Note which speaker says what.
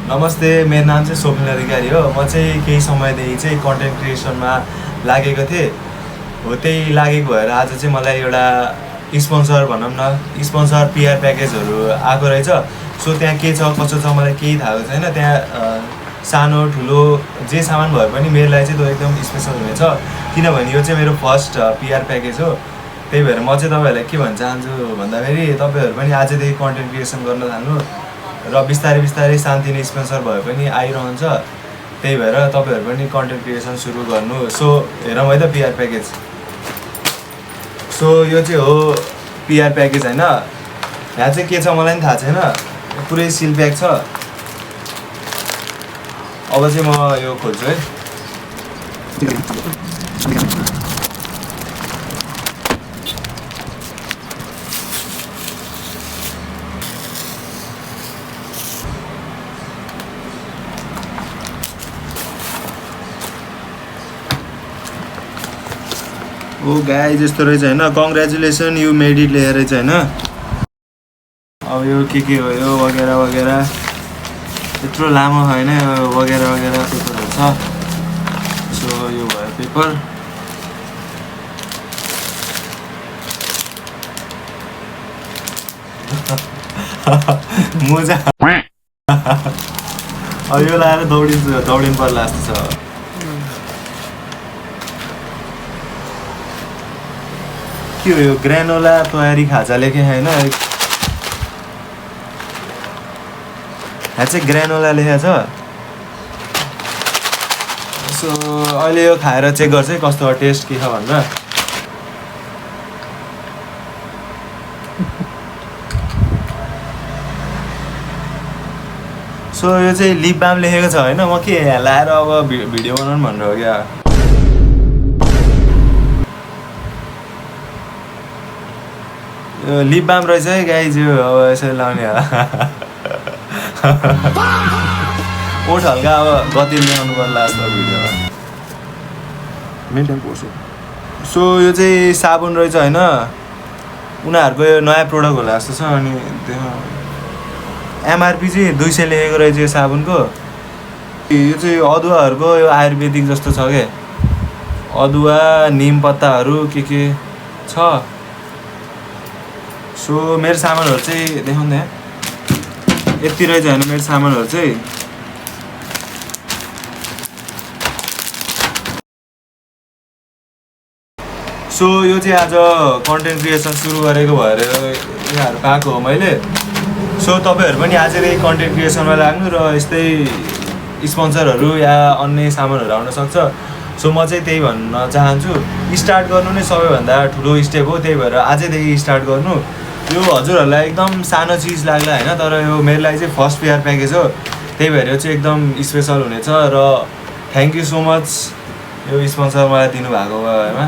Speaker 1: नमस्ते, मेरो नाम चाहिँ स्वप्निल अधिकारी हो। म चाहिँ केही समयदेखि चाहिँ कन्टेन्ट क्रिएसनमा लागेको थिएँ हो। त्यही लागेको भएर आज चाहिँ मलाई एउटा स्पोन्सर भनौँ न, स्पोन्सर पिआर प्याकेजहरू आएको रहेछ। सो त्यहाँ के छ कसो छ मलाई केही थाहा छैन। त्यहाँ सानो ठुलो जे सामान भए पनि मेरो लागि चाहिँ त्यो एकदम स्पेसल हुनेछ, किनभने यो चाहिँ मेरो फर्स्ट पिआर प्याकेज हो। त्यही भएर म चाहिँ तपाईँहरूलाई के भन्न चाहन्छु भन्दाखेरि तपाईँहरू पनि आजदेखि कन्टेन्ट क्रिएसन गर्न थाल्नु र बिस्तारै बिस्तारै शान्ति नै स्पोन्सर भए पनि आइरहन्छ। त्यही भएर तपाईँहरू पनि कन्टेन्ट क्रिएसन सुरु गर्नु। सो हेरौँ है त पिआर प्याकेज। सो यो चाहिँ हो पिआर प्याकेज होइन। यहाँ चाहिँ के छ मलाई पनि थाहा छैन, पुरै सिल प्याक छ। अब चाहिँ म यो खोज्छु है। ओ गाइस यस्तो रहेछ होइन। कङ्ग्रेचुलेसन यु मेड इट लेखेर रहेछ होइन। अब यो के हो यो वगेरा वगेरा यत्रो लामो होइन, वगेरा वगेरा पेपरहरू छ। सो यो भयो पेपर। मोजा अब यो लाएर दौडिनु पर्ला जस्तो छ। के हो यो ग्रानोला तयारी खाजा लेखे होइन। यहाँ चाहिँ ग्रानोला लेखेको छ। सो अहिले यो खाएर चेक गर्छ है कस्तो टेस्ट के छ भनेर। सो यो चाहिँ लिप बाम लेखेको छ होइन। म के लाएर अब भिडियो बनाउनु भनेर हो क्या। यो लिप बाम रहेछ है गाइज। यो अब यसरी लाउने होला। ओठ हल्का अब गति ल्याउनु पर्ला जस्तो भिडियोमा मेन्टेन पर्छ। सो यो चाहिँ साबुन रहेछ होइन। उनीहरूको यो नयाँ प्रोडक्ट होला जस्तो छ। अनि त्यो एमआरपी चाहिँ 200 लेखेको रहेछ यो साबुनको। यो चाहिँ अदुवाहरूको यो आयुर्वेदिक जस्तो छ क्या। अदुवा निम पत्ताहरू के छ। सो मेरो सामानहरू चाहिँ देखाउनु यहाँ यति रहेछ होइन। मेरो सामानहरू चाहिँ सो यो चाहिँ आज कन्टेन्ट क्रिएसन सुरु गरेको भएर यहाँहरू पाएको हो मैले। सो तपाईँहरू पनि आजै कन्टेन्ट क्रिएसनमा लाग्नु र यस्तै स्पोन्सरहरू या अन्य सामानहरू आउन सक्छ। सो म चाहिँ त्यही भन्न चाहन्छु, स्टार्ट गर्नु नै सबैभन्दा ठुलो स्टेप हो। त्यही भएर आजैदेखि स्टार्ट गर्नु। यो हजुरहरूलाई एकदम सानो चिज लाग्ला होइन, तर यो मेरो लागि चाहिँ फर्स्ट पिआर प्याकेज हो। त्यही भएर यो चाहिँ एकदम स्पेसल हुनेछ। र थ्याङ्क यू सो मच यो स्पोन्सर मलाई दिनुभएको भएमा।